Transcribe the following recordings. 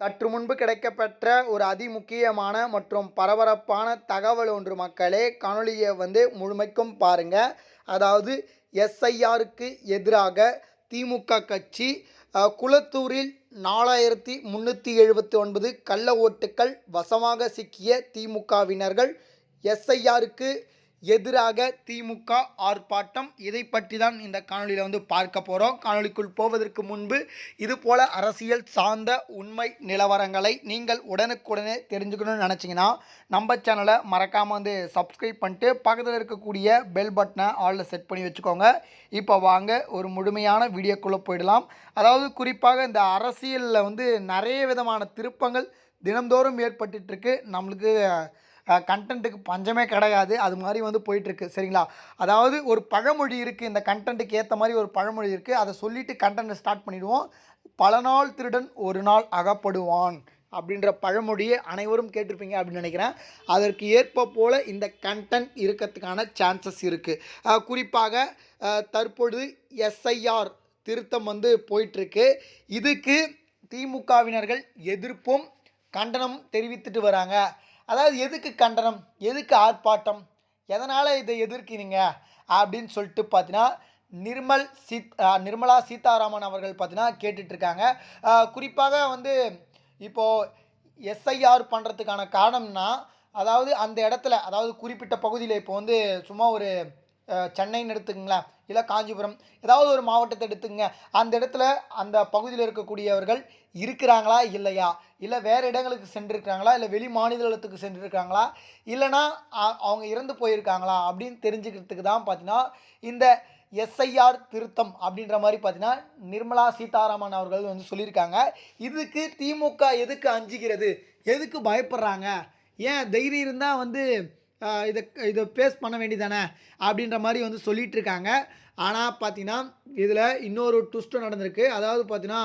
சற்று முன்பு கிடைக்கப்பெற்ற ஒரு அதிமுக்கியமான மற்றும் பரபரப்பான தகவல் ஒன்று மக்களே. காணொளியை முழுமைக்கும் பாருங்க. அதாவது எஸ்ஐஆருக்கு எதிராக திமுக கட்சி குளத்தூரில் 4379 கள்ள ஓட்டுக்கள் வசமாக சிக்கிய திமுகவினர்கள் எஸ்ஐஆருக்கு எதிராக திமுக ஆர்ப்பாட்டம். இதை பற்றி தான் இந்த காணொலியில் பார்க்க போகிறோம். காணொலிக்குள் போவதற்கு முன்பு இதுபோல் அரசியல் சார்ந்த உண்மை நிலவரங்களை நீங்கள் உடனுக்குடனே தெரிஞ்சுக்கணும்னு நினச்சிங்கன்னா நம்ம சேனலை மறக்காமல் சப்ஸ்கிரைப் பண்ணிட்டு பக்கத்தில் இருக்கக்கூடிய பெல் பட்டனை ஆலில் செட் பண்ணி வச்சுக்கோங்க. இப்போ வாங்க ஒரு முழுமையான வீடியோக்குள்ளே போயிடலாம். அதாவது குறிப்பாக இந்த அரசியலில் நிறைய விதமான திருப்பங்கள் தினந்தோறும் ஏற்பட்டுருக்கு. நம்மளுக்கு கண்டென்ட்டுக்கு பஞ்சமே கிடையாது. அது மாதிரி போயிட்டுருக்கு சரிங்களா. அதாவது ஒரு பழமொழி இருக்குது, இந்த கண்டென்ட்டுக்கு ஏற்ற மாதிரி ஒரு பழமொழி இருக்குது. அதை சொல்லிவிட்டு கண்டென்ட்டை ஸ்டார்ட் பண்ணிவிடுவோம். பல நாள் திருடன் ஒரு நாள் அகப்படுவான் அப்படின்ற பழமொழியை அனைவரும் கேட்டிருப்பீங்க அப்படின்னு நினைக்கிறேன். அதற்கு ஏற்ப போல் இந்த கண்டென்ட் இருக்கிறதுக்கான சான்சஸ் இருக்குது. குறிப்பாக தற்பொழுது எஸ்ஐஆர் திருத்தம் போயிட்டுருக்கு. இதுக்கு திமுகவினர்கள் எதிர்ப்பும் கண்டனம் தெரிவித்துட்டு வராங்க. அதாவது எதுக்கு கண்டனம், எதுக்கு ஆர்ப்பாட்டம், எதனால் இதை எதிர்க்கிறீங்க அப்படின்னு சொல்லிட்டு பார்த்தீங்கன்னா நிர்மலா சீதாராமன் அவர்கள் பார்த்தீங்கன்னா கேட்டுட்ருக்காங்க. குறிப்பாக இப்போது எஸ்ஐஆர் பண்ணுறதுக்கான காரணம்னா, அதாவது அந்த இடத்துல, அதாவது குறிப்பிட்ட பகுதியில் இப்போ சும்மா ஒரு சென்னைன்னு எடுத்துக்கங்களேன், இல்லை காஞ்சிபுரம், ஏதாவது ஒரு மாவட்டத்தை எடுத்துங்க. அந்த இடத்துல அந்த பகுதியில் இருக்கக்கூடியவர்கள் இருக்கிறாங்களா இல்லையா, இல்லை வேறு இடங்களுக்கு சென்றிருக்கிறாங்களா, இல்லை வெளி மாநிலத்துக்கு சென்றிருக்காங்களா, இல்லைனா அவங்க இறந்து போயிருக்காங்களா அப்படின்னு தெரிஞ்சுக்கிறதுக்கு தான் பார்த்தீங்கன்னா இந்த எஸ்ஐஆர் திருத்தம் அப்படின்ற மாதிரி பார்த்தீங்கன்னா நிர்மலா சீதாராமன் அவர்கள் சொல்லியிருக்காங்க. இதுக்கு திமுக எதுக்கு அஞ்சுகிறது, எதுக்கு பயப்படுறாங்க, ஏன் தைரியம் இருந்தால் இதை பேஸ் பண்ண வேண்டியதானே அப்படின்ற மாதிரி சொல்லிகிட்டு இருக்காங்க. ஆனால் பார்த்தீங்கன்னா இதில் இன்னொரு ட்விஸ்ட்டும் நடந்திருக்கு. அதாவது பார்த்தீங்கன்னா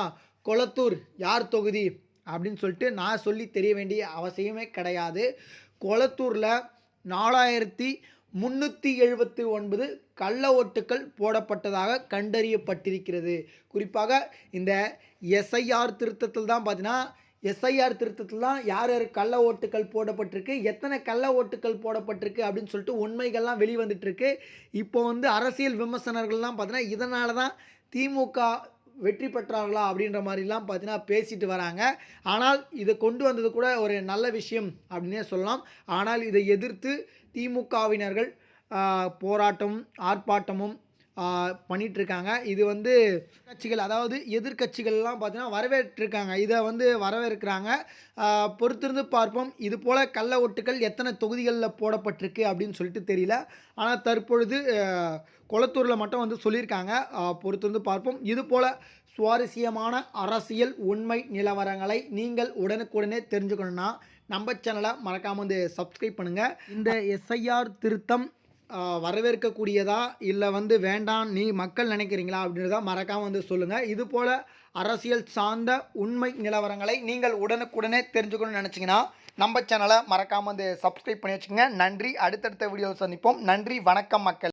கொளத்தூர் யார் தொகுதி அப்படின்னு சொல்லிட்டு நான் சொல்லி தெரிய வேண்டிய அவசியமே கிடையாது. கொளத்தூரில் 4379 கள்ள ஓட்டுக்கள் போடப்பட்டதாக கண்டறியப்பட்டிருக்கிறது. குறிப்பாக இந்த எஸ்ஐஆர் திருத்தத்தில் தான் பார்த்தீங்கன்னா யார் யார் கள்ள ஓட்டுக்கள் போடப்பட்டிருக்கு, எத்தனை கள்ள ஓட்டுக்கள் போடப்பட்டிருக்கு அப்படின்னு சொல்லிட்டு உண்மைகள்லாம் வெளிவந்துட்டுருக்கு. இப்போ அரசியல் விமர்சனர்கள்லாம் பார்த்தீங்கன்னா இதனால தான் திமுக வெற்றி பெற்றார்களா அப்படின்ற மாதிரிலாம் பார்த்தீங்கன்னா பேசிட்டு வராங்க. ஆனால் இதை கொண்டு வந்தது கூட ஒரு நல்ல விஷயம் அப்படின்னே சொல்லலாம். ஆனால் இதை எதிர்த்து திமுகவினர்கள் போராட்டமும் ஆர்ப்பாட்டமும் பண்ணிகிட்ருக்காங்க. இது கட்சிகள், அதாவது எதிர்கட்சிகள்லாம் பார்த்தீங்கன்னா வரவேற்றிருக்காங்க. இதை வரவேற்கிறாங்க. பொறுத்திருந்து பார்ப்போம். இது போல் கள்ள ஓட்டுகள் எத்தனை தொகுதிகளில் போடப்பட்டிருக்கு அப்படின்னு சொல்லிட்டு தெரியல. ஆனால் தற்பொழுது கொளத்தூரில் மட்டும் சொல்லியிருக்காங்க. பொறுத்திருந்து பார்ப்போம். இது போல் சுவாரஸ்யமான அரசியல் உண்மை நிலவரங்களை நீங்கள் உடனுக்குடனே தெரிஞ்சுக்கணுன்னா நம்ம சேனலை மறக்காமல் சப்ஸ்கிரைப் பண்ணுங்கள். இந்த எஸ்ஐஆர் திருத்தம் வரவேற்கக்கூடியதா இல்லை வேண்டாம் நீ மக்கள் நினைக்கிறீங்களா அப்படின்றத மறக்காமல் சொல்லுங்கள். இது போல் அரசியல் சார்ந்த உண்மை நிலவரங்களை நீங்கள் உடனுக்குடனே தெரிஞ்சுக்கணும்னு நினச்சிங்கன்னா நம்ம சேனலை மறக்காமல் சப்ஸ்கிரைப் பண்ணி வச்சுக்கோங்க. நன்றி. அடுத்தடுத்த வீடியோவில் சந்திப்போம். நன்றி, வணக்கம் மக்கள்.